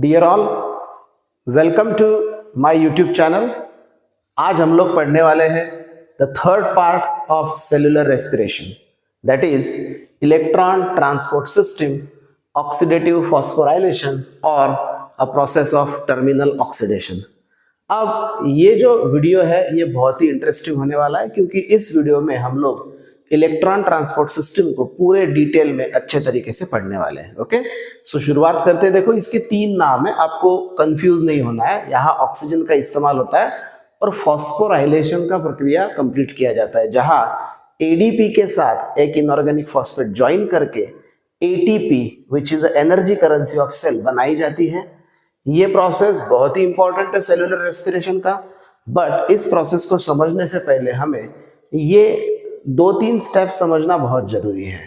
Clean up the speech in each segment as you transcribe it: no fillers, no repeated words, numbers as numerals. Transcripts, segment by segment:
Dear all, welcome to my YouTube channel. आज हम लोग पढ़ने वाले हैं the third part of cellular respiration, that is electron transport system, oxidative phosphorylation और a process of terminal oxidation. अब ये जो वीडियो है ये बहुत ही इंटरेस्टिंग होने वाला है, क्योंकि इस वीडियो में हम लोग इलेक्ट्रॉन ट्रांसपोर्ट सिस्टम को पूरे डिटेल में अच्छे तरीके से पढ़ने वाले हैं। ओके, सो शुरुआत करते हैं। देखो, इसके 3 नाम है, आपको कंफ्यूज नहीं होना है। यहाँ ऑक्सीजन का इस्तेमाल होता है और फॉस्फोराइलेशन का प्रक्रिया कंप्लीट किया जाता है, जहाँ एडीपी के साथ एक इनऑर्गेनिक फॉस्फेट ज्वाइन करके ATP which is energy currency of cell बनाई जाती है। ये प्रोसेस बहुत ही इंपॉर्टेंट है सेलुलर रेस्पिरेशन का, बट इस प्रोसेस को समझने से पहले हमें ये 2-3 स्टेप्स समझना बहुत जरूरी है।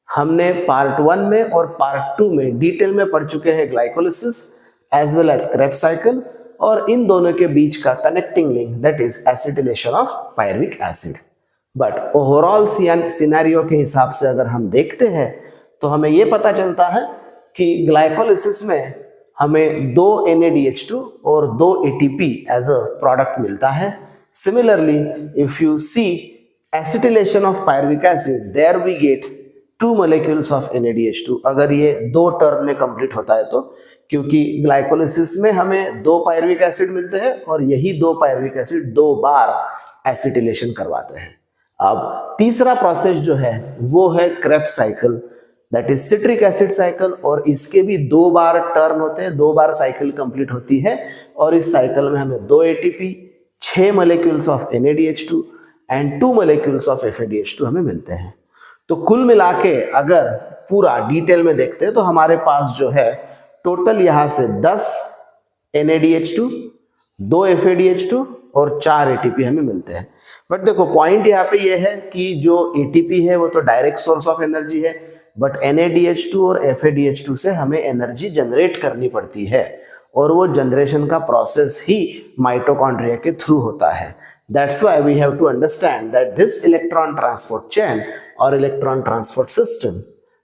हमने पार्ट 1 में और पार्ट 2 में डिटेल में पढ़ चुके हैं glycolysis as well as Krebs cycle, और इन दोनों के बीच का connecting link that is acetylation of pyruvic acid. But overall scenario के हिसाब से अगर हम देखते हैं तो हमें ये पता चलता है कि ग्लाइकोलिसिस में हमें 2 NADH2 और 2 ATP एज अ प्रोडक्ट मिलता है। Similarly if you see acetylation of pyruvic acid, there we get 2 molecules of NADH2। अगर ये 2 टर्म में कंप्लीट होता है तो, क्योंकि ग्लाइकोलिसिस में हमें 2 पायरुविक एसिड मिलते हैं और यही 2 पायरुविक एसिड 2 बार एसिटिलेशन करवाते हैं। अब तीसरा प्रोसेस जो है वो है Krebs cycle, that is citric acid cycle, और इसके भी 2 बार टर्न होते हैं, 2 बार साइकिल कंप्लीट होती है, और इस साइकिल में हमें 2 ATP, 6 molecules of NADH2 and 2 molecules of FADH2 हमें मिलते हैं। तो कुल मिला के अगर पूरा डिटेल में देखते हैं तो हमारे पास जो है टोटल यहाँ से 10 NADH2, 2 FADH2 और 4 ATP हमें मिलते हैं। बट देखो, पॉइंट यहाँ पे ये है कि जो ATP है वो तो डायरेक्ट सोर्स ऑफ एनर्जी है, बट NADH2 और FADH2 से हमें एनर्जी जनरेट करनी पड़ती है, और वो जनरेशन का प्रोसेस ही माइटोकॉन्ड्रिया के थ्रू होता है। That's why we have to understand that this electron transport chain or electron transport system,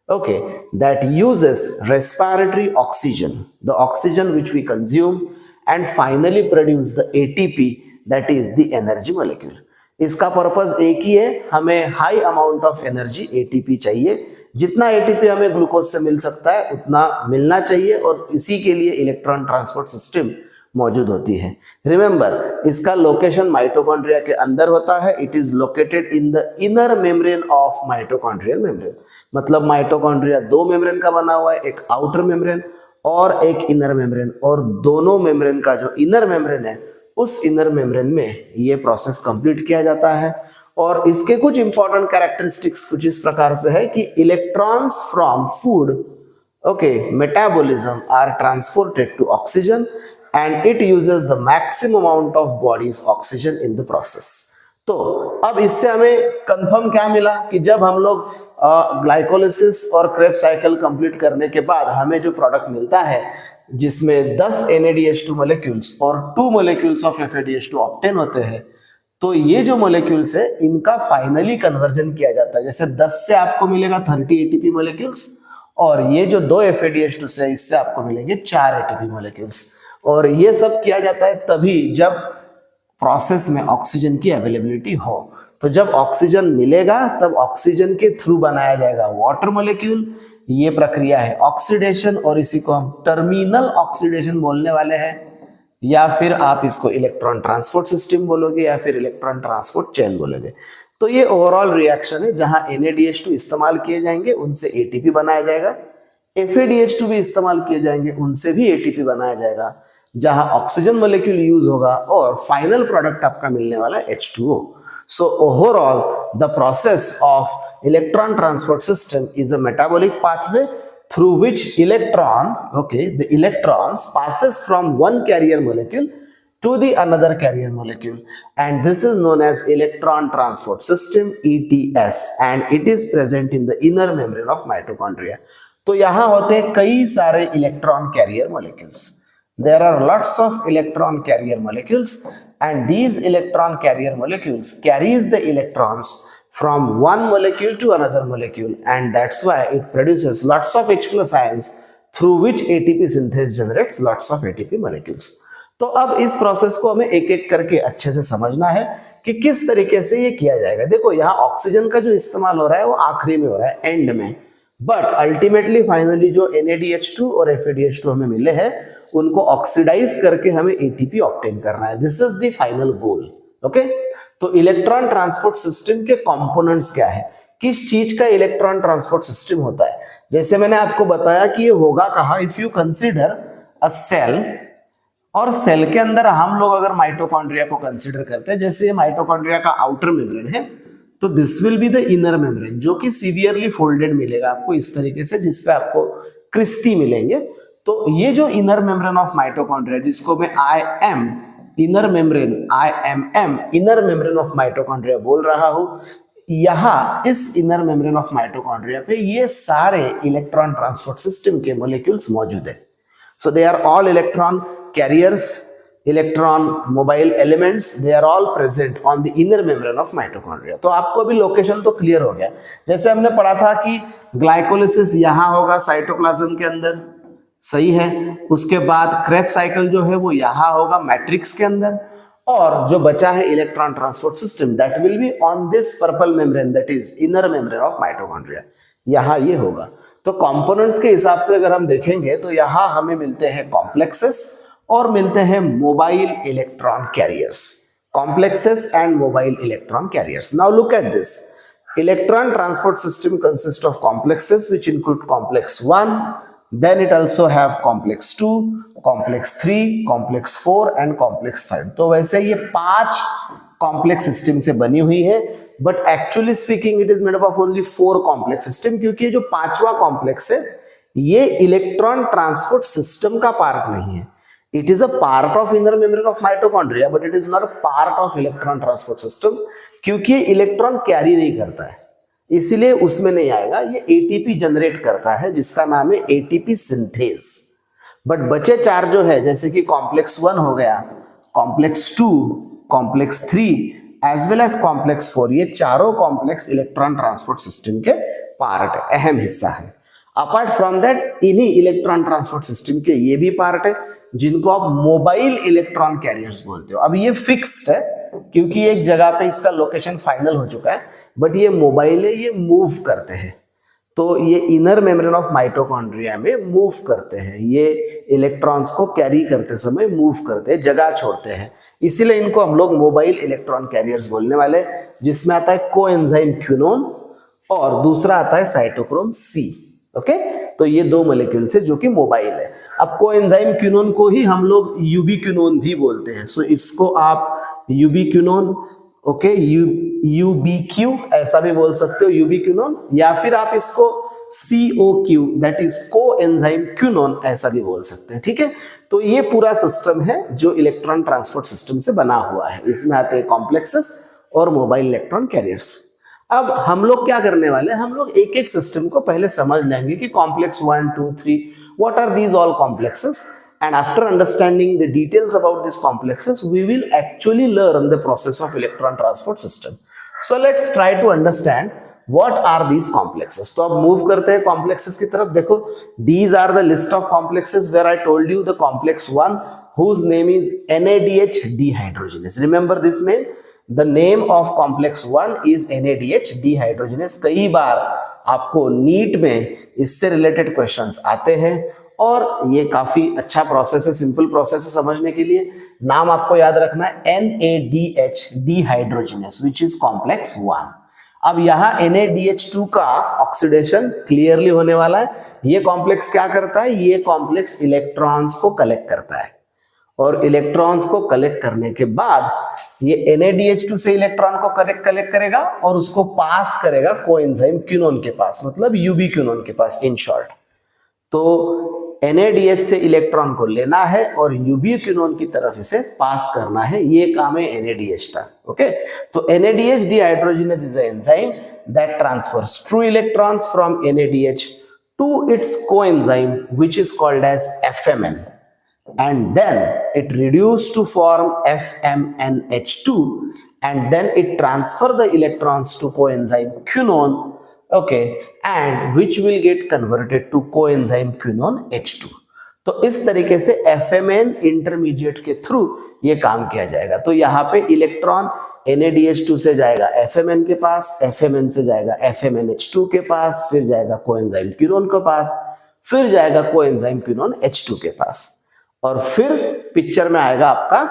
okay, that uses respiratory oxygen, the oxygen which we consume, and finally produce the ATP, that is the energy molecule. इसका purpose एक ही है, हमें high amount of energy ATP चाहिए। जितना ATP हमें glucose से मिल सकता है उतना मिलना चाहिए, और इसी के लिए इलेक्ट्रॉन ट्रांसपोर्ट सिस्टम मौजूद होती है। रिमेंबर, इसका लोकेशन माइटोकॉन्ड्रिया के अंदर होता है। It is located in the inner membrane of mitochondrial membrane. मतलब माइटोकॉन्ड्रिया 2 मेम्ब्रेन का बना हुआ है, एक आउटर मेम्ब्रेन और एक इनर मेम्ब्रेन, और दोनों मेम्ब्रेन का जो इनर मेम्ब्रेन है उस इनर मेम्ब्रेन में ये प्रोसेस कंप्लीट किया जाता है। और इसके कुछ इंपॉर्टेंट कैरेक्टरिस्टिक्स कुछ इस प्रकार से है कि electrons from food, okay, metabolism are transported to oxygen and it uses the maximum amount of body's oxygen in the process। तो अब इससे हमें कंफर्म क्या मिला कि जब हम लोग ग्लाइकोलिसिस और क्रेब्स साइकिल कंप्लीट करने के बाद हमें जो प्रोडक्ट मिलता है जिसमें 10 NADH2 मोलेक्यूल्स और 2 मोलेक्यूल्स ऑफ FADH2 ऑब्टेन होते हैं, तो ये जो मोलेक्यूल्स है इनका फाइनली कन्वर्जन किया जाता है। जैसे 10 से आपको मिलेगा 30 ATP मोलेक्यूल्स, और ये जो 2 FADH2 से इससे आपको मिलेंगे 4 ATP मोलेक्यूल्स। और ये सब किया जाता है तभी जब प्रोसेस में ऑक्सीजन की अवेलेबिलिटी हो। तो जब ऑक्सीजन मिलेगा तब ऑक्सीजन के थ्रू बनाया जाएगा वाटर मॉलिक्यूल। ये प्रक्रिया है ऑक्सीडेशन, और इसी को हम टर्मिनल ऑक्सीडेशन बोलने वाले हैं, या फिर आप इसको इलेक्ट्रॉन ट्रांसपोर्ट सिस्टम बोलोगे या फिर इलेक्ट्रॉन ट्रांसपोर्ट चेन बोलोगे। तो ये ओवरऑल रिएक्शन है जहां NADH2 इस्तेमाल किए जाएंगे, उनसे ATP बनाया जाएगा, FADH2 भी इस्तेमाल किए जाएंगे, उनसे भी ATP बनाया जाएगा, जहां ऑक्सीजन मोलेक्यूल यूज होगा, और फाइनल प्रोडक्ट आपका मिलने वाला है H2O। So overall the process of electron transport system is a metabolic pathway through which electron, okay, the electrons passes from one carrier molecule to the another carrier molecule, and this is known as electron transport system, ETS, and it is present in the inner membrane of mitochondria। तो यहाँ होते हैं कई सारे electron carrier molecules. There are lots of electron carrier molecules, and these electron carrier molecules carries the electrons from one molecule to another molecule, and that's why it produces lots of H+ ions through which ATP synthase generates lots of ATP molecules. तो अब इस process को हमें एक एक करके अच्छे से समझना है कि किस तरीके से ये किया जाएगा। देखो यहाँ ऑक्सीजन का जो इस्तेमाल हो रहा है वो आखिरी में हो रहा है, एंड में, बट अल्टीमेटली फाइनली जो NADH2 और FADH2 हमें मिले हैं उनको ऑक्सीडाइज करके हमें ATP ऑब्टेन करना है। This is the final goal. Okay, तो इलेक्ट्रॉन ट्रांसपोर्ट सिस्टम के कंपोनेंट्स क्या है, किस चीज का इलेक्ट्रॉन ट्रांसपोर्ट सिस्टम होता है। जैसे मैंने आपको बताया कि ये होगा कहाँ, if you consider a cell, और सेल के अंदर हम लोग अगर माइटोकॉन्ड्रिया को कंसीडर करते हैं, जैसे ये माइटोकॉन्ड्रिया का आउटर मेम्ब्रेन है, तो this will be the inner membrane, जो कि सीवियरली फोल्डेड मिलेगा आपको इस तरीके से, जिसपे आपको क्रिस्टी मिलेंगे। तो ये जो इनर मेम्ब्रेन ऑफ माइटोकॉन्ड्रिया, जिसको मैं IM inner membrane, IMM inner membrane of mitochondria बोल रहा हूं, यहाँ इस इनर मेम्ब्रेन ऑफ माइटोकॉन्ड्रिया पे ये सारे इलेक्ट्रॉन ट्रांसपोर्ट सिस्टम के मॉलिक्यूल्स मौजूद है। So they are all electron carriers, electron mobile elements, they are all present on the inner membrane of mitochondria. तो आपको भी लोकेशन तो क्लियर हो गया। जैसे हमने पढ़ा था कि ग्लाइकोलिसिस यहाँ होगा साइटोप्लाज्म के अंदर, सही है। उसके बाद क्रेब्स साइकिल जो है वो यहाँ होगा मैट्रिक्स के अंदर, और जो बचा है electron transport system that will be on this purple membrane, that is inner membrane of mitochondria, यहाँ ये होगा। तो कंपोनेंट्स के हिसाब से अगर हम देखेंगे तो यहाँ हमें मिलते हैं कॉम्प्लेक्सेस और मिलते हैं mobile electron carriers, complexes and mobile electron carriers. Now look at this, electron transport system consist of complexes which include complex 1, then it also have complex 2, complex 3, complex 4 and complex 5। तो वैसे ये 5 complex system से बनी हुई है, but actually speaking it is made up of only 4 complex system, क्योंकि ये जो 5वां कॉम्प्लेक्स है ये इलेक्ट्रॉन ट्रांसपोर्ट सिस्टम का पार्ट नहीं है। It is a part of inner membrane of mitochondria, but it is not a part of electron transport system, क्योंकि ये इलेक्ट्रॉन कैरी नहीं करता है, इसीलिए उसमें नहीं आएगा। ये ATP जनरेट करता है, जिसका नाम है ATP सिंथेज। बट बचे 4 जो है, जैसे कि कॉम्प्लेक्स 1 हो गया, complex 2, complex 3 as well as complex 4, ये चारों कॉम्प्लेक्स इलेक्ट्रॉन ट्रांसपोर्ट सिस्टम के पार्ट है, अहम हिस्सा है। अपार्ट फ्रॉम दैट इन्हीं इलेक्ट्रॉन ट्रांसपोर्ट सिस्टम के ये भी पार्ट है जिनको आप मोबाइल इलेक्ट्रॉन कैरियर्स बोलते हो। अब ये फिक्स्ड है क्योंकि एक जगह पे इसका लोकेशन फाइनल हो चुका है, बट ये मोबाइल है, ये मूव करते हैं। तो ये इनर मेम्ब्रेन ऑफ माइटोकॉन्ड्रिया में मूव करते हैं, ये इलेक्ट्रॉन्स को कैरी करते समय मूव करते हैं, जगह छोड़ते हैं, इसीलिए इनको हम लोग मोबाइल इलेक्ट्रॉन कैरियर्स बोलने वाले, जिसमें आता है कोएंजाइम क्विनोन और दूसरा आता है साइटोक्रोम C। ओके, तो ये 2 मॉलिक्यूल्स है जो कि मोबाइल है। अब कोएंजाइम क्विनोन को ही हम लोग यूबीक्विनोन भी बोलते हैं, सो इसको आप यूबीक्विनोन, ओके, UBQ ऐसा भी बोल सकते हो, यूबीक्विनोन, या फिर आप इसको COQ that is coenzyme quinone ऐसा भी बोल सकते हैं। ठीक है, तो ये पूरा सिस्टम है जो इलेक्ट्रॉन ट्रांसपोर्ट सिस्टम से बना हुआ है। इसमें आते हैं कॉम्प्लेक्सेस और मोबाइल इलेक्ट्रॉन कैरियर्स। अब हम लोग क्या करने वाले हैं, हम लोग एक एक सिस्टम को पहले समझ लेंगे कि complex 1, 2, 3 what are these all complexes, and after understanding the details about these complexes we will actually learn the process of electron transport system. So let's try to understand what are these complexes. तो अब move करते हैं complexes की तरफ। देखो, these are the list of complexes where I told you the complex 1 whose name is NADH dehydrogenase. Remember this name, the name of complex 1 is NADH dehydrogenase। कई बार आपको NEET में इससे रिलेटेड क्वेश्चंस आते हैं और ये काफी अच्छा प्रोसेस है, सिंपल प्रोसेस है समझने के लिए। नाम आपको याद रखना है NADH dehydrogenase which is complex 1। अब यहाँ NADH2 का ऑक्सीडेशन क्लियरली होने वाला है। ये कॉम्प्लेक्स क्या करता है, ये कॉम्प्लेक्स इलेक्ट्रॉन्स को कलेक्ट करता है, और इलेक्ट्रॉन्स को कलेक्ट करने के बाद ये NADH2 से इलेक्ट्रॉन को कलेक्ट करेगा और उसको पास करेगा कोएंजाइम क्विनोन के पास, मतलब यूबी क्विनोन के पास इन शॉर्ट। तो NADH से इलेक्ट्रॉन को लेना है और यूबी क्विनोन की तरफ इसे पास करना है, ये काम है NADH का। ओके, तो NADH dehydrogenase is an enzyme that transfers true electrons from NADH to its coenzyme which is called as FMN, and then it reduced to form FMNH2, and then it transfer the electrons to coenzyme quinone okay, and which will get converted to coenzyme quinone H2। तो इस तरीके से FMN intermediate के through ये काम किया जाएगा। तो यहाँ पे इलेक्ट्रॉन NADH2 से जाएगा FMN के पास, FMN से जाएगा FMNH2 के पास, फिर जाएगा कोएंजाइम क्विनोन के पास, फिर जाएगा कोएंजाइम क्विनोन H2 के पास, और फिर पिक्चर में आएगा आपका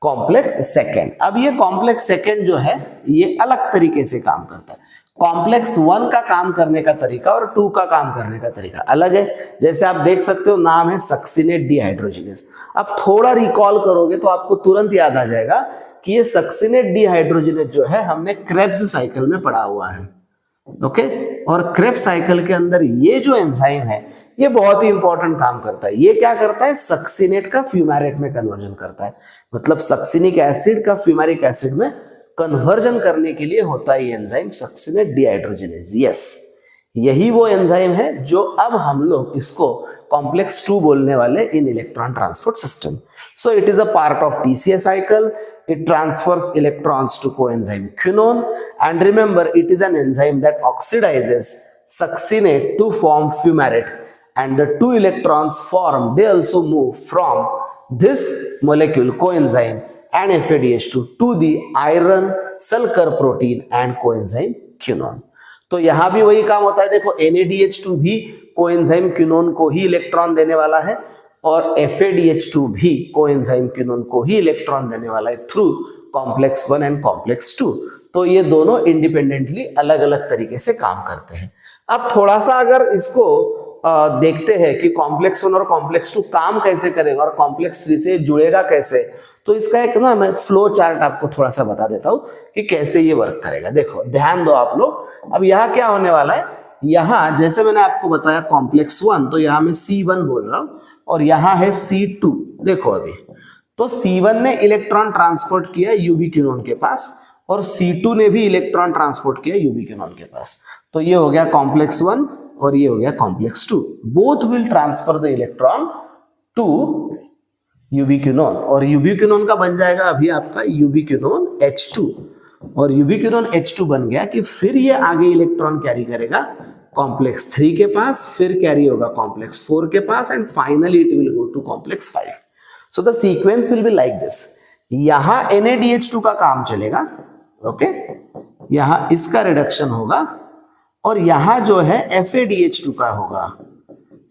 कॉम्प्लेक्स सेकेंड। अब ये कॉम्प्लेक्स सेकेंड जो है ये अलग तरीके से काम करता है। कॉम्प्लेक्स 1 का काम करने का तरीका और 2 का काम करने का तरीका अलग है। जैसे आप देख सकते हो, नाम है सक्सिनेट डिहाइड्रोजिनेज। अब थोड़ा रिकॉल करोगे तो आपको तुरंत याद आ जाएगा कि ये सक्सिनेट डिहाइड्रोजिनेज जो है हमने क्रेब्स साइकिल में पढ़ा हुआ है। ओके, और क्रेब्स साइकिल के अंदर ये जो एंजाइम है ये बहुत ही इंपॉर्टेंट काम करता है। ये क्या करता है, सक्सिनेट का फ्यूमेरेट में कन्वर्जन करता है। मतलब सक्सिनिक एसिड का फ्यूमेरिक एसिड में कन्वर्जन करने के लिए होता है ये एंजाइम सक्सिनेट डिहाइड्रोजिनेज। यस, यही वो एंजाइम है जो अब हम लोग इसको कॉम्प्लेक्स 2 बोलने वाले इन electron transport system. So it is a part of TCA cycle. It transfers electrons to coenzyme quinone, and remember it is an enzyme that oxidizes succinate to form fumarate, and the 2 electrons formed, they also move from this molecule coenzyme and FADH2 to the iron sulfur protein and coenzyme quinone. तो यहां भी वही काम होता है। देखो, NADH2 भी coenzyme quinone को ही इलेक्ट्रॉन देने वाला है और FADH2 भी कोएंजाइम क्विनोन को ही इलेक्ट्रॉन देने वाला है थ्रू कॉम्प्लेक्स 1 एंड कॉम्प्लेक्स 2। तो ये दोनों इंडिपेंडेंटली अलग अलग तरीके से काम करते हैं। अब थोड़ा सा अगर इसको देखते हैं कि कॉम्प्लेक्स 1 और कॉम्प्लेक्स 2 काम कैसे करेगा और कॉम्प्लेक्स 3 से जुड़ेगा कैसे, तो इसका एक ना मैं फ्लो चार्ट आपको थोड़ा सा बता देता हूं कि कैसे ये वर्क करेगा। देखो, ध्यान दो आप लोग। अब यहाँ क्या होने वाला है, यहाँ जैसे मैंने आपको बताया कॉम्प्लेक्स 1, तो यहाँ मैं C1 बोल रहा हूं और यहाँ है C2। देखो अभी तो C1 ने इलेक्ट्रॉन ट्रांसपोर्ट किया UV क्विनोन के पास और C2 ने भी इलेक्ट्रॉन ट्रांसपोर्ट किया UV क्विनोन के पास। तो ये हो गया कॉम्प्लेक्स 1 और ये हो गया complex 2। Both will transfer the electron to UV quinone, और UV क्विनोन का बन जाएगा अभी आपका UV क्विनोन H2, और UV क्विनोन H2 बन गया कि फिर ये आगे इलेक्ट्रॉन कैरी करेगा कॉम्प्लेक्स 3 के पास, फिर कैरी होगा कॉम्प्लेक्स 4 के पास, and finally it will go to complex 5। So the sequence will be like this. यहां NADH2 का काम चलेगा, ओके, यहां इसका रिडक्शन होगा और यहां जो है FADH2 का होगा।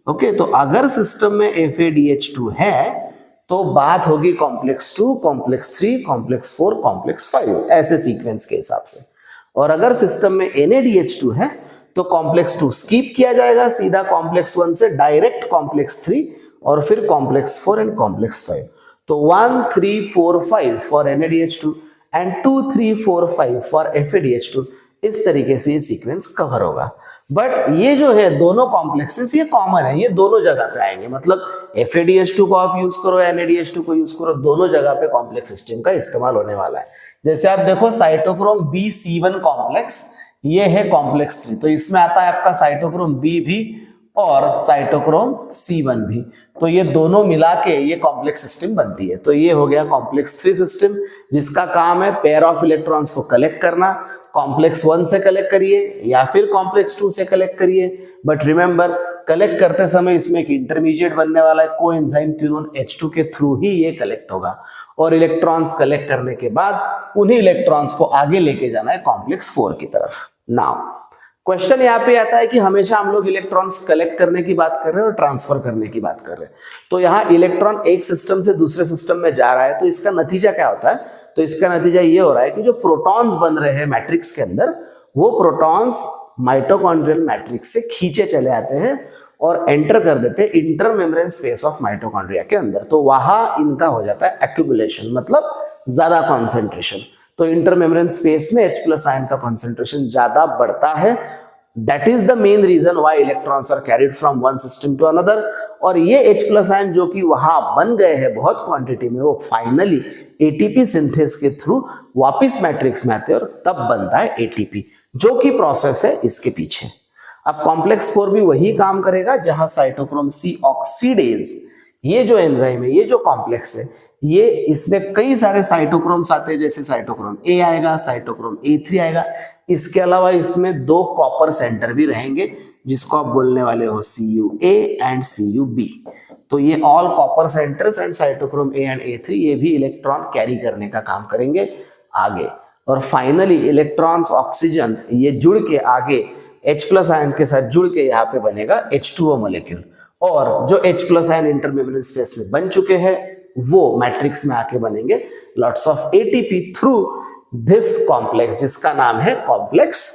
ओके, तो अगर सिस्टम में FADH2 है तो बात होगी कॉम्प्लेक्स 2, कॉम्प्लेक्स 3, कॉम्प्लेक्स 4, कॉम्प्लेक्स 5, ऐसे सीक्वेंस के हिसाब से। और अगर सिस्टम में NADH2 है तो कॉम्प्लेक्स 2 स्किप किया जाएगा, सीधा कॉम्प्लेक्स 1 से डायरेक्ट कॉम्प्लेक्स 3 और फिर कॉम्प्लेक्स 4 एंड कॉम्प्लेक्स 5। तो 1, 3, 4, 5 for NADH2 and 2, 3, 4, 5 for FADH2। इस तरीके से ये सीक्वेंस कवर होगा। बट ये जो है दोनों कॉम्प्लेक्सेस ये कॉमन है, ये दोनों जगह पे आएंगे। मतलब FADH2 को आप यूज करो, NADH2 को यूज करो, दोनों जगह पे कॉम्प्लेक्स सिस्टम का इस्तेमाल होने वाला है। जैसे आप देखो साइटोक्रोम BC1 कॉम्प्लेक्स, ये है कॉम्प्लेक्स 3, तो इसमें आता है आपका साइटोक्रोम B भी और साइटोक्रोम C1 भी। तो ये दोनों मिला के ये कॉम्प्लेक्स सिस्टम बनती है। तो ये हो गया कॉम्प्लेक्स 3 सिस्टम, जिसका काम है पेयर ऑफ इलेक्ट्रॉन्स को कलेक्ट करना। कॉम्प्लेक्स 1 से कलेक्ट करिए या फिर कॉम्प्लेक्स 2 से कलेक्ट करिए, बट रिमेंबर कलेक्ट करते समय इसमें एक इंटरमीडिएट बनने वाला है, कोएंजाइम क्विनोन H2 के थ्रू ही ये कलेक्ट होगा। और इलेक्ट्रॉन्स कलेक्ट करने के बाद उन्हीं इलेक्ट्रॉन्स को आगे लेके जाना है कॉम्प्लेक्स 4 की तरफ। नाउ क्वेश्चन यहाँ पे आता है कि हमेशा हम लोग इलेक्ट्रॉन्स कलेक्ट करने की बात कर रहे हैं और ट्रांसफर करने की बात कर रहे हैं। तो यहाँ इलेक्ट्रॉन एक सिस्टम से दूसरे सिस्टम में जा रहा है, तो इसका नतीजा क्या होता है? तो इसका नतीजा ये हो रहा है कि जो प्रोटॉन्स बन रहे हैं मैट्रिक्स के अंदर, वो प्रोटॉन्स माइटोकॉन्ड्रियल मैट्रिक्स से खींचे चले आते हैं और एंटर कर देते हैं inter membrane space of mitochondria के अंदर। तो वहां इनका हो जाता है एक्यूमुलेशन, मतलब ज्यादा कॉन्सेंट्रेशन। तो इंटर मेम्ब्रेन स्पेस में H+ आयन का कॉन्सेंट्रेशन ज्यादा बढ़ता है। That is the main reason why electrons are carried from one system to another. और ये H+ आयन जो कि वहां बन गए हैं बहुत क्वांटिटी में, वो फाइनली ATP सिंथेस के थ्रू वापिस मैट्रिक्स में आते हैं और तब बनता है ATP, जो कि प्रोसेस है इसके पीछे। अब कॉम्प्लेक्स 4 भी वही काम करेगा, जहां साइटोक्रोम C ऑक्सीडेज, ये जो एंजाइम है, ये जो कॉम्प्लेक्स है, ये इसमें कई सारे साइटोक्रोम्स आते हैं, जैसे साइटोक्रोम A आएगा, साइटोक्रोम A3 आएगा। इसके अलावा इसमें 2 कॉपर सेंटर भी रहेंगे जिसको आप बोलने वाले हो CuA एंड CuB। तो ये all copper centres and cytochrome A and A3 ये भी इलेक्ट्रॉन कैरी करने का काम करेंगे आगे। और फाइनली इलेक्ट्रॉन्स ऑक्सीजन ये जुड़ के आगे H+ आयन के साथ जुड़ के यहाँ पे बनेगा H2O मॉलिक्यूल। और जो H+ आयन इंटरमेम्ब्रेन स्पेस में बन चुके हैं वो मैट्रिक्स में आके बनेंगे lots of ATP through this complex जिसका नाम है कॉम्प्लेक्स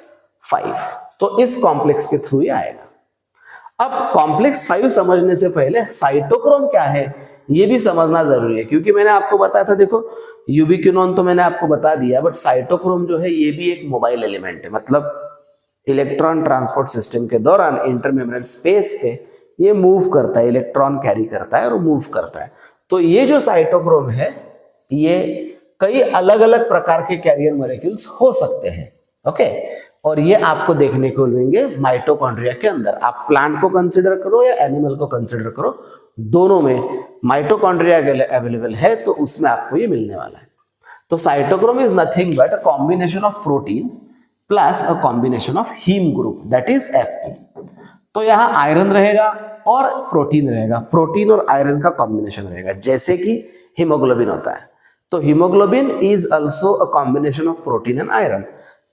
5। तो इस कॉम्प्लेक्स के थ्रू ही आएगा। अब कॉम्प्लेक्स 5 समझने से पहले साइटोक्रोम क्या है ये भी समझना जरूरी है, क्योंकि मैंने आपको बताया था, देखो यूबिक्विनोन तो मैंने आपको बता दिया, बट साइटोक्रोम जो है ये भी एक मोबाइल एलिमेंट है। मतलब इलेक्ट्रॉन ट्रांसपोर्ट सिस्टम के दौरान इंटरमेम्ब्रेन स्पेस पे ये मूव करता है, इलेक्ट्रॉन कैरी करता है और मूव करता है। तो ये जो साइटोक्रोम है ये कई अलग अलग प्रकार के कैरियर मॉलिक्यूल्स हो सकते हैं। ओके, और ये आपको देखने को मिलेंगे माइटोकॉन्ड्रिया के अंदर। आप प्लांट को कंसिडर करो या एनिमल को कंसिडर करो, दोनों में माइटोकॉन्ड्रिया अवेलेबल है तो उसमें आपको ये मिलने वाला है। तो cytochrome is nothing but a combination of protein plus a combination of heme group that is Fe। तो यहाँ आयरन रहेगा और प्रोटीन रहेगा, प्रोटीन और आयरन का कॉम्बिनेशन रहेगा, जैसे कि हीमोग्लोबिन होता है। तो haemoglobin is also a combination of protein and iron,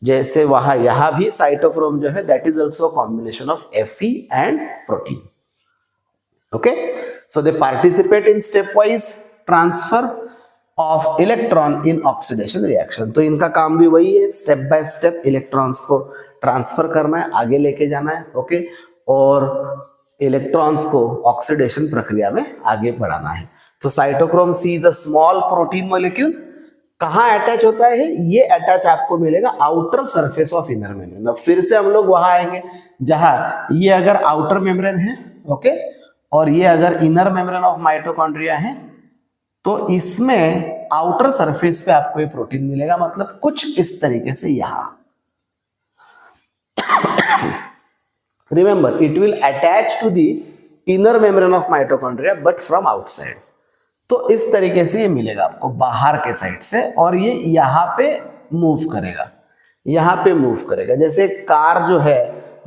जैसे वहां यहाँ भी साइटोक्रोम जो है that is also combination of Fe and protein. Okay, so they participate in step wise transfer of electron in oxidation reaction. तो इनका काम भी वही है, स्टेप बाय स्टेप इलेक्ट्रॉन्स को ट्रांसफर करना है, आगे लेके जाना है। ओके, और इलेक्ट्रॉन्स को ऑक्सीडेशन प्रक्रिया में आगे बढ़ाना है। तो cytochrome C is a small protein molecule. कहाँ अटैच होता है ये अटैच आपको मिलेगा outer surface of inner membrane. अब फिर से हम लोग वहां आएंगे जहां ये अगर आउटर मेम्ब्रेन है, ओके, और ये अगर इनर मेम्ब्रेन ऑफ माइटोकॉन्ड्रिया है, तो इसमें आउटर सरफेस पे आपको ये प्रोटीन मिलेगा। मतलब कुछ इस तरीके से यहां remember it will attach to the inner membrane of mitochondria but from outside. तो इस तरीके से ये मिलेगा आपको बाहर के साइड से, और ये यहाँ पे मूव करेगा, यहाँ पे मूव करेगा। जैसे कार जो है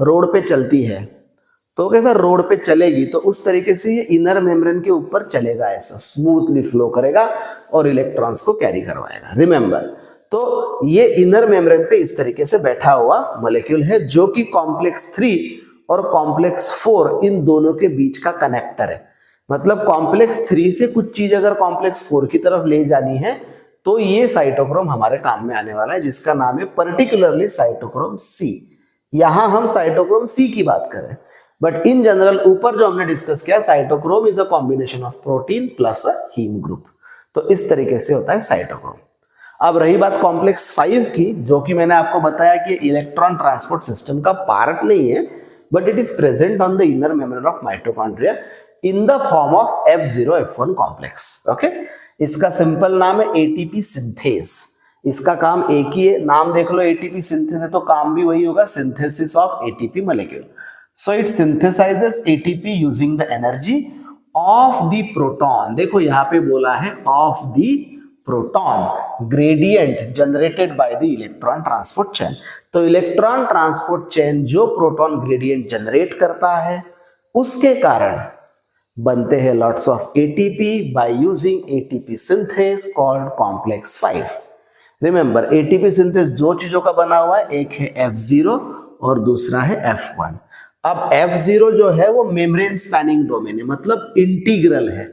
रोड पे चलती है तो कैसा रोड पे चलेगी, तो उस तरीके से ये इनर मेम्ब्रेन के ऊपर चलेगा, ऐसा स्मूथली फ्लो करेगा और इलेक्ट्रॉन्स को कैरी करवाएगा। रिमेंबर, तो ये इनर मेम्ब्रेन पे इस तरीके से बैठा हुआ मॉलिक्यूल है जो कि कॉम्प्लेक्स 3 और कॉम्प्लेक्स 4 इन दोनों के बीच का कनेक्टर है। मतलब कॉम्प्लेक्स 3 से कुछ चीज अगर कॉम्प्लेक्स 4 की तरफ ले जानी है तो ये साइटोक्रोम हमारे काम में आने वाला है, जिसका नाम है पर्टिकुलरली साइटोक्रोम सी। यहां हम साइटोक्रोम सी की बात कर रहे हैं, बट इन जनरल ऊपर जो हमने डिस्कस किया cytochrome is a combination of protein plus a heme group. तो इस तरीके से होता है साइटोक्रोम। अब रही बात कॉम्प्लेक्स 5 की, जो कि मैंने आपको बताया कि इलेक्ट्रॉन ट्रांसपोर्ट सिस्टम का पार्ट नहीं है, but it is present on the inner membrane of mitochondria in the form of F0 F1 complex. Okay, इसका सिंपल नाम है ATP सिंथेस। इसका काम एक ही है, नाम देख लो ATP सिंथेस है तो काम भी वही होगा, synthesis of ATP molecule. So it synthesises ATP using the energy of the proton. देखो यहाँ पे बोला है of the proton gradient generated by the electron transport chain. तो इलेक्ट्रॉन ट्रांसपोर्ट चेन जो प्रोटॉन ग्रेडियंट जनरेट करता है उसके कारण बनते हैं lots of ATP by using ATP synthase called complex 5। Remember ATP synthase दो चीजों का बना हुआ है, एक है F0 और दूसरा है F1। अब F0 जो है वो मेम्ब्रेन स्पैनिंग डोमेन है, मतलब इंटीग्रल है,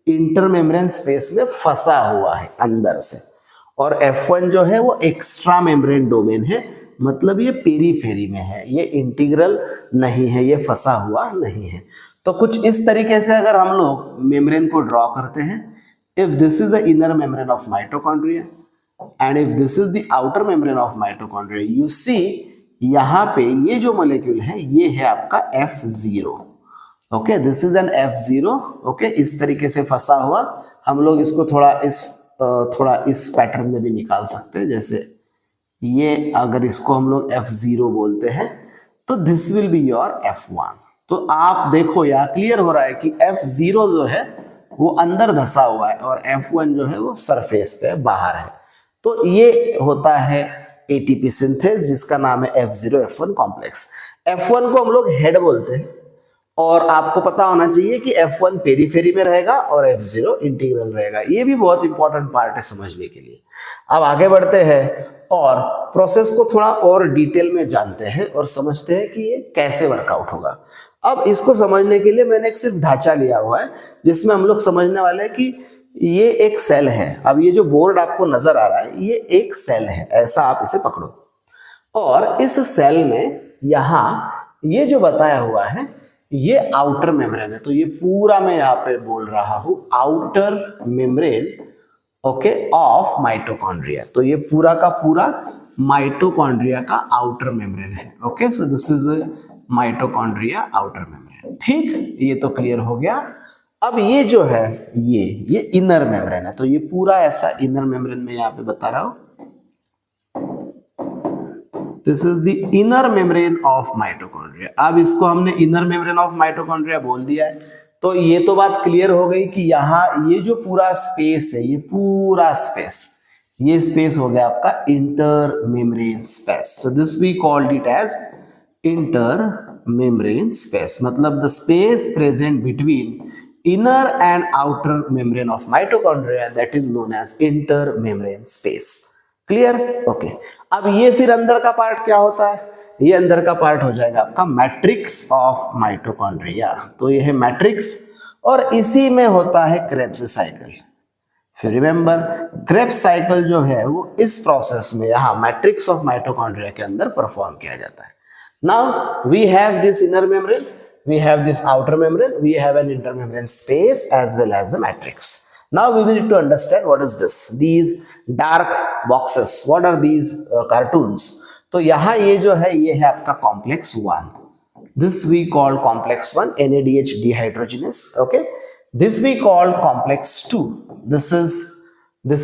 इंटर मेम्ब्रेन स्पेस में फंसा हुआ है अंदर से, और F1 जो है वो एक्स्ट्रा मेम्ब्रेन डोमेन है, मतलब ये पेरीफेरी में है, ये इंटीग्रल नहीं है, ये फंसा हुआ नहीं है। तो कुछ इस तरीके से अगर हम लोग मेम्ब्रेन को ड्रॉ करते हैं, if this is the inner membrane of mitochondria and if this is the outer membrane of mitochondria, you see यहाँ पे ये जो मॉलिक्यूल है ये है आपका F0। Okay, this is an F0। Okay, इस तरीके से फंसा हुआ, हम लोग इसको थोड़ा इस पैटर्न में भी निकाल सकते हैं। जैसे ये अगर इसको हम लोग F0 बोलते हैं तो this will be your F1। तो आप देखो यहाँ क्लियर हो रहा है कि F0 जो है वो अंदर धसा हुआ है और F1 जो है वो सरफेस पे बाहर है। तो ये होता है एटीपी सिंथेस जिसका नाम है F0 F1 कॉम्प्लेक्स। F1 को हम लोग हेड बोलते हैं और आपको पता होना चाहिए कि F1 पेरीफेरी में रहेगा और F0 इंटीग्रल रहेगा। ये भी बहुत इंपॉर्टेंट पार्ट है समझने के लिए। अब आगे बढ़ते हैं और प्रोसेस को थोड़ा और डिटेल में जानते हैं और समझते हैं कि ये कैसे वर्कआउट होगा। अब इसको समझने के लिए मैंने एक सिर्फ ढांचा लिया हुआ है जिसमें हम लोग समझने वाले हैं कि ये एक सेल है। अब ये जो बोर्ड आपको नजर आ रहा है ये एक सेल है, ऐसा आप इसे पकड़ो। और इस सेल में यहाँ ये जो बताया हुआ है ये आउटर मेम्ब्रेन है। तो ये पूरा मैं यहाँ पे बोल रहा हूं outer membrane okay of mitochondria. तो ये पूरा का पूरा माइटोकॉन्ड्रिया का आउटर मेम्ब्रेन है। Okay, so this is mitochondria outer membrane. ठीक, ये तो क्लियर हो गया। अब ये जो है ये इनर मेम्ब्रेन है। तो ये पूरा ऐसा इनर मेम्ब्रेन में यहाँ पे बता रहा हूं। This is the inner membrane of mitochondria. अब इसको हमने इनर मेम्ब्रेन ऑफ माइटोकॉन्ड्रिया बोल दिया है। तो ये तो बात क्लियर हो गई कि यहाँ ये जो पूरा स्पेस है, ये पूरा स्पेस, ये स्पेस हो गया आपका inter membrane space. So this we called it as inter membrane space, मतलब the space present between inner and outer membrane of mitochondria, that is known as intermembrane space. Clear? Okay. अब ये फिर अंदर का part क्या होता है? ये अंदर का पार्ट हो जाएगा आपका मैट्रिक्स ऑफ माइटोकॉन्ड्रिया। तो ये है मैट्रिक्स और इसी में होता है क्रेब्स साइकिल। फिर रिमेंबर क्रेब्स साइकिल जो है वो इस प्रोसेस में यहाँ मैट्रिक्स ऑफ माइटोकॉन्ड्रिया के अंदर परफॉर्म किया जाता है। Now we have this inner membrane, we have this outer membrane, we have an intermembrane space as well as a matrix. Now we need to understand what is this, these dark boxes, what are these cartoons. तो यहाँ ये जो है ये है आपका complex 1, this we call complex 1 NADH dehydrogenase. Okay, this we call complex 2, this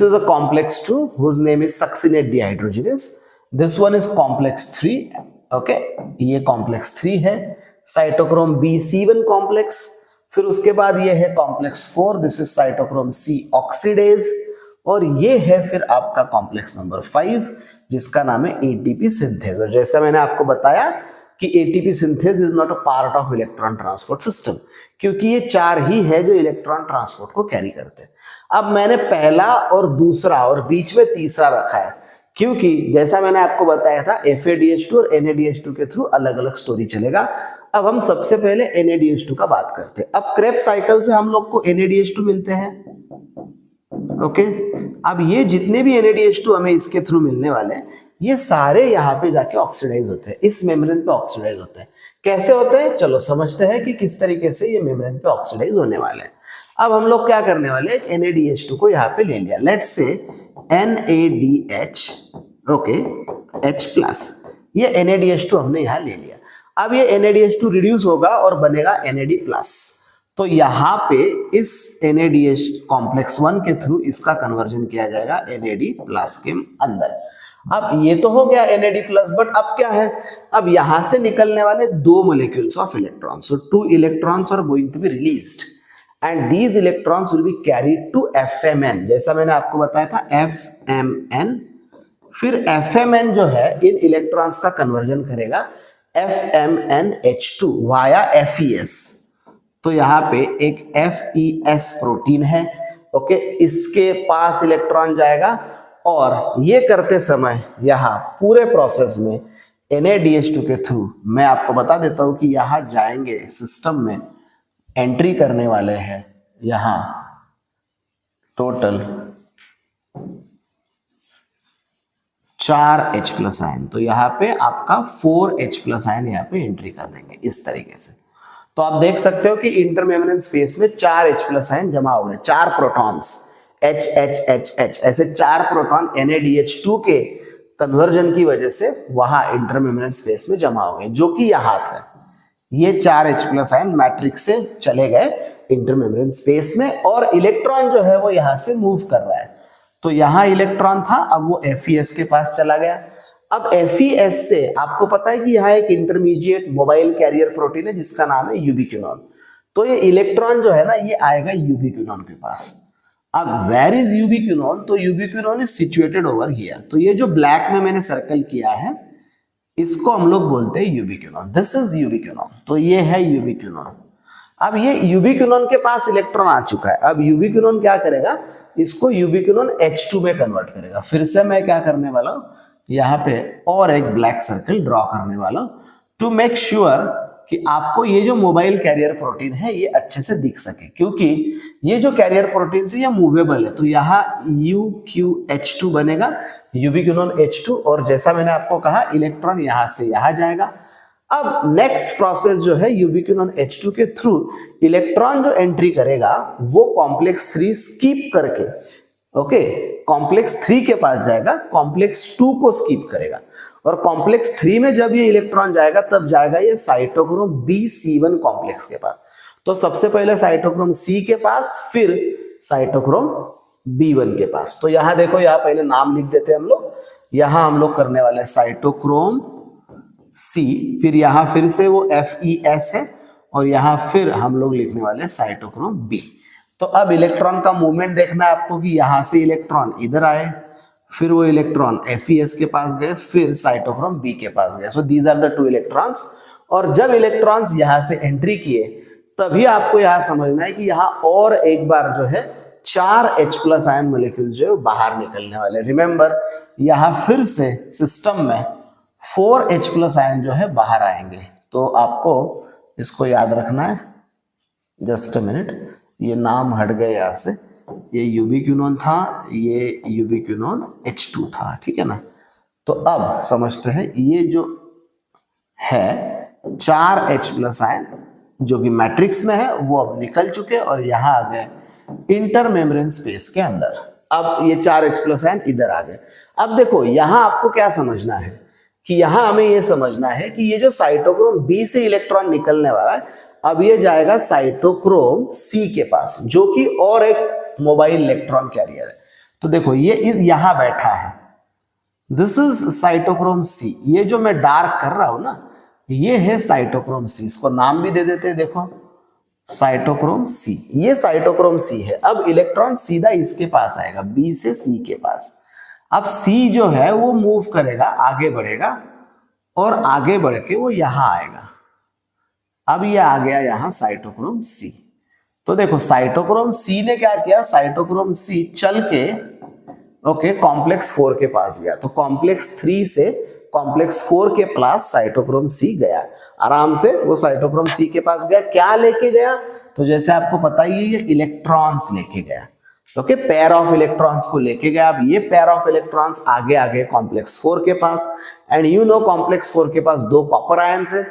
is a complex 2 whose name is succinate dehydrogenase. This one is complex 3. Okay, ये complex 3 है, साइटोक्रोम B7 कॉम्प्लेक्स। फिर उसके बाद ये है complex 4, this is cytochrome C oxidase. और ये है फिर आपका कॉम्प्लेक्स नंबर 5 जिसका नाम है एटीपी सिंथेज। और जैसा मैंने आपको बताया कि ATP synthase is not a part of electron transport system, क्योंकि ये 4 ही है जो इलेक्ट्रॉन ट्रांसपोर्ट को कैरी करते हैं। अब मैंने पहला और दूसरा और बीच में तीसरा रखा है क्योंकि जैसा मैंने आपको बताया था FADH2 और NADH2 के थ्रू अलग अलग स्टोरी चलेगा। अब हम सबसे पहले NADH2 का बात करते हैं। अब क्रेब्स साइकिल से हम लोग को NADH2 मिलते हैं। ओके, अब ये जितने भी NADH2 हमें इसके थ्रू मिलने वाले हैं ये सारे यहाँ पे जाके ऑक्सीडाइज होते हैं, इस मेम्ब्रेन पे ऑक्सीडाइज होते हैं। कैसे होते हैं चलो समझते हैं कि किस तरीके से ये मेम्ब्रेन पे ऑक्सीडाइज होने वाले हैं। अब हम लोग क्या करने वाले हैं, NADH2 को यहाँ पे ले लिया, let's say NADH okay H plus, ये NADH2 हमने यहाँ ले लिया। अब ये NADH2 रिड्यूस होगा और बनेगा NAD प्लस। तो यहाँ पे इस NADH कॉम्प्लेक्स 1 के थ्रू इसका कन्वर्जन किया जाएगा NAD प्लस के अंदर। अब ये तो हो गया NAD प्लस, बट अब क्या है, अब यहाँ से निकलने वाले 2 molecules of electrons, so 2 electrons are going to be released and these electrons will be carried to FMN। जैसा मैंने आपको बताया था FMN, फिर FMN जो है इन इलेक्ट्रॉन्स का कन्वर्जन करेगा FMNH2 वाया FES। तो यहाँ पे एक FES प्रोटीन है। ओके, इसके पास इलेक्ट्रॉन जाएगा और ये करते समय यहाँ पूरे प्रोसेस में NADH2 के थ्रू मैं आपको बता देता हूँ कि यहाँ जाएंगे सिस्टम में एंट्री करने वाले हैं यहाँ टोटल 4 H प्लस आयन। तो यहाँ पे आपका 4 H प्लस आयन यहाँ पे एंट्री कर देंगे इस तरीके से। तो आप देख सकते हो कि इंटरमेम्ब्रेन स्पेस में 4 H प्लस आयन जमा हो गए, 4 protons H H H H, ऐसे 4 प्रोटॉन NADH2 के कन्वर्जन की वजह से वहां इंटरमेम्ब्रेन स्पेस में जमा हो गए, जो कि यहाँ था। ये 4 H प्लस आयन मैट्रिक्स से चले गए इंटरमेम्ब्रेन स्पेस में और इलेक्ट्रॉन जो है वो यहाँ से मूव कर रहा है। तो यहाँ इलेक्ट्रॉन था, अब वो FES के पास चला गया। अब FES से आपको पता है कि यहाँ एक इंटरमीडिएट मोबाइल कैरियर प्रोटीन है जिसका नाम है यूबिक्विनोन। तो ये इलेक्ट्रॉन जो है ना ये आएगा यूबिक्विनोन के पास अब वेयर इज यूबिक्विनोन, तो यूबिक्विनोन इज सिचुएटेड ओवर हियर। तो ये जो ब्लैक में मैंने सर्कल किया है इसको हम लोग बोलते हैं यूबिक्विनोन। दिस इज यूबिक्विनोन, तो ये है यूबिक्विनोन। अब ये यूबिक्विनोन के पास इलेक्ट्रॉन आ चुका है। अब यूबिक्विनोन क्या करेगा, इसको यूबिक्विनोन H2 में कन्वर्ट करेगा। फिर से मैं क्या करने वाला हूँ, यहाँ पे और एक ब्लैक सर्कल ड्रॉ करने वाला हूँ टू मेक श्योर कि आपको ये जो मोबाइल कैरियर प्रोटीन है ये अच्छे से दिख सके, क्योंकि ये जो कैरियर प्रोटीन है ये मूवेबल है। तो यहाँ UQH2 बनेगा, यूबिक्विनोन H2, और जैसा मैंने आपको कहा इलेक्ट्रॉन यहाँ से यहाँ जाएगा। अब नेक्स्ट प्रोसेस जो है यूबिक्विनोन H2 के थ्रू इलेक्ट्रॉन जो एंट्री करेगा वो कॉम्प्लेक्स 3 स्किप करके, ओके, कॉम्प्लेक्स 3 के पास जाएगा, कॉम्प्लेक्स 2 को स्किप करेगा, और कॉम्प्लेक्स 3 में जब ये इलेक्ट्रॉन जाएगा तब जाएगा ये साइटोक्रोम B_C1 कॉम्प्लेक्स के पास। तो सबसे पहले साइटोक्रोम C के पास, फिर साइटोक्रोम B1 के पास। तो यहाँ देखो, यहाँ पहले नाम लिख देते हैं हम लोग। यहाँ हम लोग करने वाले साइटोक्रोम C, फिर यहाँ फिर से वो FES है, और यहाँ फिर हम लोग लिखने वाले साइटोक्रोम B। तो अब इलेक्ट्रॉन का मूवमेंट देखना है आपको कि यहाँ से इलेक्ट्रॉन इधर आए, फिर वो इलेक्ट्रॉन FES के पास गए, फिर साइटोक्रोम B के पास गए। So these are the 2 electrons. और जब इलेक्ट्रॉन्स यहाँ से एंट्री किए तभी आपको यहाँ समझना है कि यहाँ और एक बार जो है 4 H+ आयन मोलिक्यूल जो है बाहर निकलने वाले। रिमेंबर, यहाँ फिर से सिस्टम में 4 H+ आयन जो है बाहर आएंगे। तो आपको इसको याद रखना है। जस्ट अ मिनट, ये नाम हट गए यहाँ से, ये यूबिक्विनोन था, ये यूबिक्विनोन H2 था, ठीक है ना। तो अब समझते हैं, ये जो है 4 H+ आयन जो कि मैट्रिक्स में है वो अब निकल चुके और यहाँ आ गए इंटरमेम्ब्रेन स्पेस के अंदर। अब ये 4 H+ आयन इधर आ गए। अब देखो यहाँ आपको क्या समझना है कि यहाँ हमें ये समझना है कि ये जो साइटोक्रोम B से इलेक्ट्रॉन निकलने वाला है, अब ये जाएगा साइटोक्रोम C के पास, जो कि और एक मोबाइल इलेक्ट्रॉन कैरियर है। तो देखो ये इस यहाँ बैठा है, दिस इज साइटोक्रोम C। ये जो मैं डार्क कर रहा हूं ना, ये है साइटोक्रोम C। इसको नाम भी दे देते हैं, देखो साइटोक्रोम C। ये साइटोक्रोम C है। अब इलेक्ट्रॉन सीधा इसके पास आएगा, B से C के पास। अब C जो है वो मूव करेगा, आगे बढ़ेगा, और आगे बढ़ के वो यहां आएगा। अब ये आ गया यहां साइटोक्रोम C। तो देखो साइटोक्रोम C ने क्या किया, साइटोक्रोम C चल के ओके कॉम्प्लेक्स 4 के पास गया। तो कॉम्प्लेक्स 3 से कॉम्प्लेक्स 4 के पास साइटोक्रोम C गया। आराम से वो साइटोक्रोम C के पास गया। क्या लेके गया, तो जैसे आपको पता ही है ये इलेक्ट्रॉन्स लेके गया। ओके, पेयर ऑफ इलेक्ट्रॉन्स को लेके गया। अब ये पेयर ऑफ इलेक्ट्रॉन्स आगे आगे कॉम्प्लेक्स 4 के पास, एंड यू नो कॉम्प्लेक्स 4 के पास 2 कॉपर आयंस है,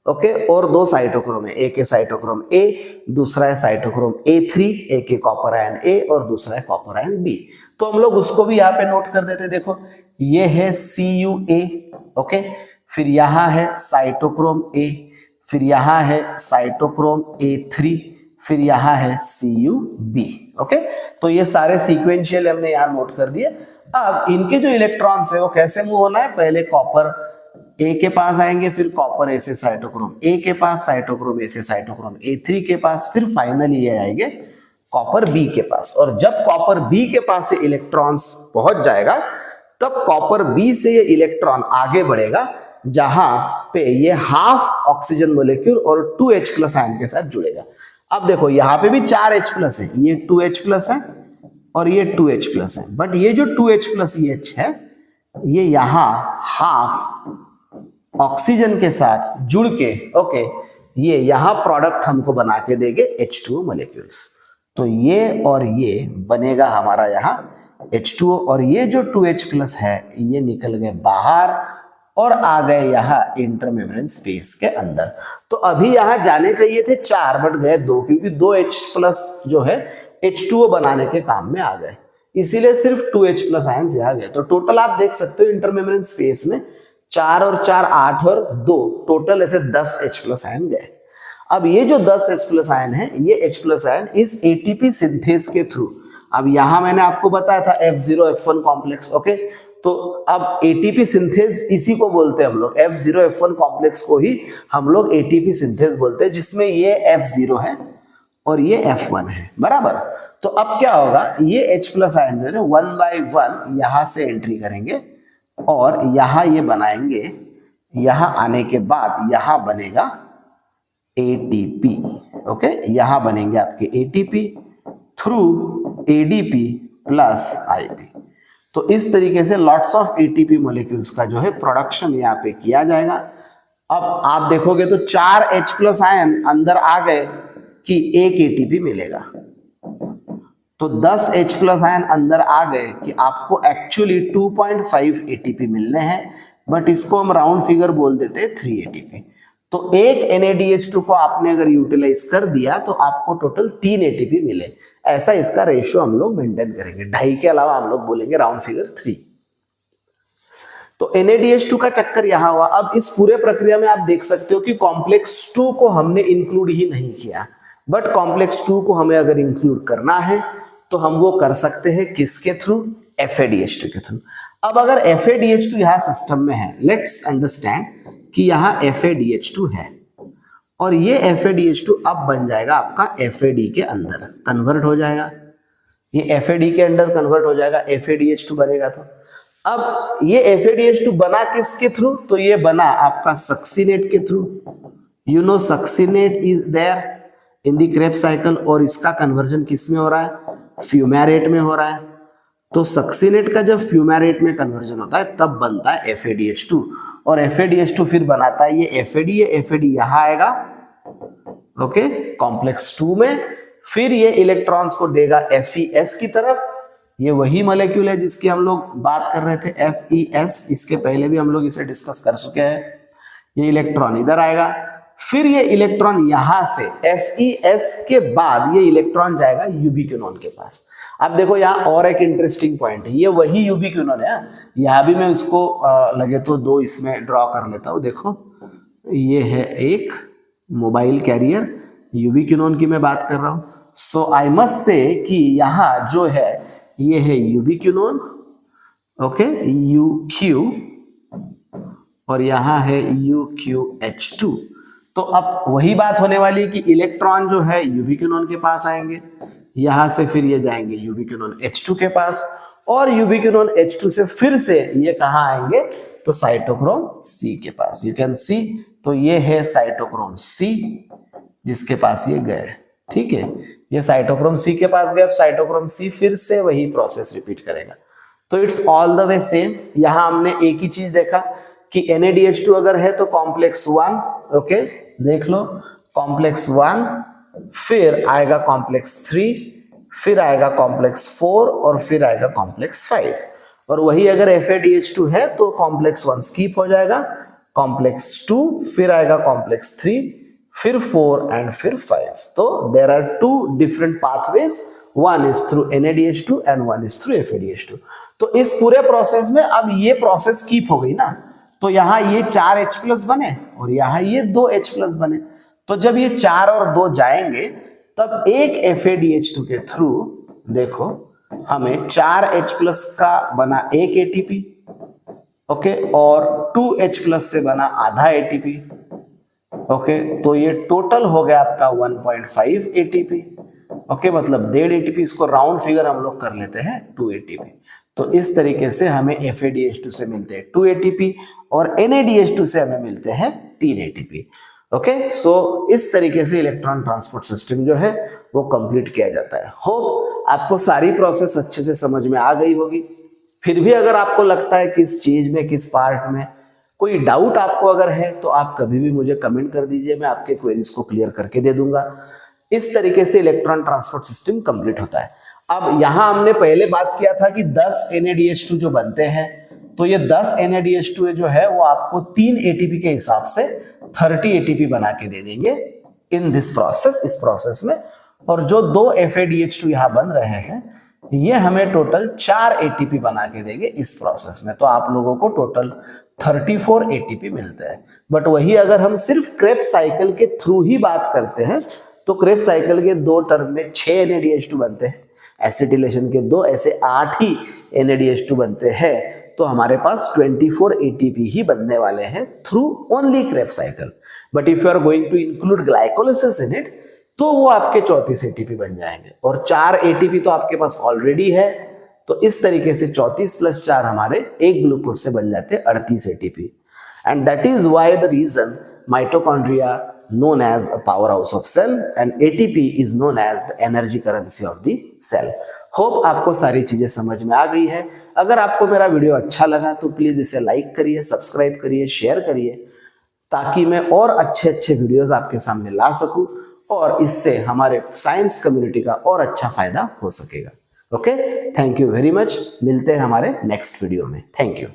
ओके, और 2 साइटोक्रोम है। एक है साइटोक्रोम A, दूसरा है साइटोक्रोम A3, एक है कॉपर आयन A और दूसरा है कॉपर आयन B। तो हम लोग उसको भी यहाँ पे नोट कर देते। देखो ये है CuA, ओके, फिर यहाँ है साइटोक्रोम A, फिर यहाँ है साइटोक्रोम A3, फिर यहाँ है CuB, ओके। तो ये सारे सीक्वेंशियल हमने यहाँ नोट कर दिए। अब इनके जो इलेक्ट्रॉन्स है वो कैसे मूव होना है, पहले कॉपर A के पास आएंगे, फिर कॉपर A से साइटोक्रोम A के पास, साइटोक्रोम A से साइटोक्रोम A3 के पास, फिर फाइनली ये आएंगे कॉपर B के पास। और जब कॉपर B के पास से इलेक्ट्रॉन्स पहुंच जाएगा तब कॉपर B से ये इलेक्ट्रॉन आगे बढ़ेगा, जहां पे ये हाफ ऑक्सीजन मोलेक्यूल और 2 H+ आयन के साथ जुड़ेगा। अब देखो यहाँ पे भी 4 H+ है, ये 2 H+ है और ये 2 H+ है, बट ये जो 2 H+H है ये यहाँ हाफ ऑक्सीजन के साथ जुड़ के ओके ये यहाँ प्रोडक्ट हमको बना के देंगे H2O मोलेक्यूल्स। तो ये और ये बनेगा हमारा यहाँ H2O, और ये जो 2 H+ है ये निकल गए बाहर और आ गए यहाँ इंटरमेम्ब्रेन स्पेस के अंदर। तो अभी यहाँ जाने चाहिए थे 4 बट गए 2, क्योंकि 2 H+ जो है H2O बनाने के काम में आ गए, इसीलिए सिर्फ 2 H+ आयंस यहाँ गए। तो टोटल आप देख सकते हो इंटरमेम्ब्रेन स्पेस में 4 और 4 8 और 2 टोटल ऐसे 10 H+ आयन गए। अब ये जो 10 H+ आयन है ये H+ आयन इस ATP सिंथेस के थ्रू, अब यहाँ मैंने आपको बताया था F0 F1 कॉम्प्लेक्स, ओके, तो अब ATP सिंथेस इसी को बोलते हैं हम लोग, F0 F1 कॉम्प्लेक्स को ही हम लोग ATP सिंथेस बोलते हैं, जिसमें ये F0 है और ये F1 है, बराबर। तो अब क्या होगा, ये H प्लस आयन जो है 1/1 यहां से एंट्री करेंगे और यहां ये बनाएंगे, यहां आने के बाद यहां बनेगा ATP। ओके, यहां बनेंगे आपके ATP through ADP plus IP। तो इस तरीके से लॉट्स ऑफ ATP मॉलिक्यूल्स का जो है प्रोडक्शन यहाँ पे किया जाएगा। अब आप देखोगे तो 4 H प्लस आयन अंदर आ गए कि 1 ATP मिलेगा। तो 10 H प्लस आयन अंदर आ गए कि आपको एक्चुअली 2.5 ATP मिलने हैं, बट इसको हम राउंड फिगर बोल देते हैं 3 ATP। तो एक NADH2 को आपने अगर यूटिलाइज कर दिया तो आपको टोटल 3 ATP मिले। ऐसा इसका रेशियो हम लोग मेंटेन करेंगे, 2.5 के अलावा हम लोग बोलेंगे राउंड फिगर 3। तो NADH2 का चक्कर यहां हुआ। अब इस पूरे प्रक्रिया में आप देख सकते हो कि कॉम्प्लेक्स 2 को हमने इंक्लूड ही नहीं किया, बट कॉम्प्लेक्स 2 को हमें अगर इंक्लूड करना है तो हम वो कर सकते हैं किसके थ्रू, FADH2 के थ्रू। अब अगर FADH2 यहां सिस्टम में है, लेट्स अंडरस्टैंड कि यहां FADH2 है और ये FADH2 अब बन जाएगा आपका FAD के अंदर कन्वर्ट हो जाएगा, ये FAD के अंदर कन्वर्ट हो जाएगा, FADH2 बनेगा। तो अब ये FADH2 बना किसके थ्रू, तो ये बना आपका सक्सीनेट के थ्रू। You know succinate is there in the Krebs cycle और इसका कन्वर्जन किस में हो रहा है, फ्यूमेरेट में हो रहा है। तो सक्सीनेट का जब फ्यूमेरेट में कन्वर्जन होता है तब बनता है FADH2 और FADH2 फिर बनाता है ये FAD, ये FAD यहां आएगा ओके कॉम्प्लेक्स 2 में, फिर ये इलेक्ट्रॉन्स को देगा FES की तरफ। ये वही मॉलिक्यूल है जिसकी हम लोग बात कर रहे थे FES, इसके पहले भी हम लोग इसे डिस्कस कर चुके हैं। ये इलेक्ट्रॉन इधर आएगा, फिर ये इलेक्ट्रॉन यहां से FES के बाद ये इलेक्ट्रॉन जाएगा यूबिक्विनोन के पास। अब देखो यहाँ और एक इंटरेस्टिंग पॉइंट है, ये वही यूबिक्विनोन है। यहाँ भी मैं उसको लगे तो 2 इसमें ड्रॉ कर लेता हूँ। देखो ये है एक मोबाइल कैरियर, यूबिक्विनोन की मैं बात कर रहा हूँ। सो आई मस्ट से कि यहाँ जो है ये है यूबिक्विनोन ओके UQ और यहाँ है UQH2। तो अब वही बात होने वाली है कि इलेक्ट्रॉन जो है यूबिक्विनोन के पास आएंगे, यहां से फिर ये जाएंगे यूबिक्विनोन H2 के पास और यूबिक्विनोन H2 से फिर से ये कहां आएंगे, तो साइटोक्रोम C के पास। यू कैन सी, तो ये है साइटोक्रोम C जिसके पास ये गए, ठीक है। ये साइटोक्रोम C के पास गए, अब साइटोक्रोम C फिर से वही प्रोसेस रिपीट करेगा। तो it's all the way same. यहां हमने एक ही चीज देखा कि NADH2 अगर है तो कॉम्प्लेक्स 1 ओके देख लो, कॉम्प्लेक्स 1 फिर आएगा कॉम्प्लेक्स 3, फिर आएगा कॉम्प्लेक्स 4 और फिर आएगा कॉम्प्लेक्स 5। और वही अगर FADH2 है तो कॉम्प्लेक्स 1 स्किप हो जाएगा, कॉम्प्लेक्स 2 फिर आएगा कॉम्प्लेक्स 3 फिर 4 एंड फिर 5। तो there are 2 different pathways, one is through NADH2 and one is through FADH2। तो इस पूरे प्रोसेस में अब ये प्रोसेस स्किप हो गई ना, तो यहाँ ये 4 H प्लस बने और यहाँ ये 2 H प्लस बने। तो जब ये 4 और 2 जाएंगे तब एक FADH2 के थ्रू देखो हमें 4 H प्लस का बना 1 ATP ओके और 2 H प्लस से बना आधा ATP ओके। तो ये टोटल हो गया आपका 1.5 ATP ओके, मतलब 1.5 ATP। इसको राउंड फिगर हम लोग कर लेते हैं 2 ATP। तो इस तरीके से हमें FADH2 से मिलते हैं 2 ATP और NADH2 से हमें मिलते हैं 3 ATP ओके। सो इस तरीके से इलेक्ट्रॉन ट्रांसपोर्ट सिस्टम जो है वो कंप्लीट किया जाता है। होप आपको सारी प्रोसेस अच्छे से समझ में आ गई होगी। फिर भी अगर आपको लगता है किस चीज में, किस पार्ट में कोई डाउट आपको अगर है तो आप कभी भी मुझे कमेंट कर दीजिए, मैं आपके क्वेरीज को क्लियर करके दे दूंगा। इस तरीके से इलेक्ट्रॉन ट्रांसपोर्ट सिस्टम कंप्लीट होता है। अब यहां हमने पहले बात किया था कि 10 NADH2 जो बनते हैं, तो ये 10 NADH2 जो है वो आपको 3 ATP के हिसाब से 30 ATP बना के दे देंगे इन दिस प्रोसेस, इस प्रोसेस में। और जो 2 FADH2 यहाँ बन रहे हैं ये हमें टोटल 4 ATP बना के देंगे इस प्रोसेस में। तो आप लोगों को टोटल 34 ATP मिलते हैं। बट वही अगर हम सिर्फ क्रेब्स साइकिल के थ्रू ही बात करते हैं तो क्रेब्स साइकिल के 2 टर्म में 6 NADH2 बनते हैं, एसिटिलेशन के 2 ऐसे 8 ही NADH2 बनते हैं। तो हमारे पास 24 ATP ही बनने वाले हैं through only Krebs cycle. But if you are going to include glycolysis in it, तो वो आपके 34 एटीपी बन जाएंगे, और 4 एटीपी तो आपके पास ऑलरेडी है, तो इस तरीके से 34 प्लस 4 हमारे एक ग्लूकोज से बन जाते हैं 38 ATP. And that is why the reason mitochondria known as a powerhouse of cell and ATP is known as the energy currency of the cell। Hope आपको सारी चीजें समझ में आ गई है। अगर आपको मेरा वीडियो अच्छा लगा तो प्लीज इसे लाइक करिए, सब्सक्राइब करिए, शेयर करिए, ताकि मैं और अच्छे अच्छे वीडियोस आपके सामने ला सकूं और इससे हमारे साइंस कम्युनिटी का और अच्छा फायदा हो सकेगा। Okay, thank you very much. मिलते हैं हमारे नेक्स्ट वीडियो में। Thank you.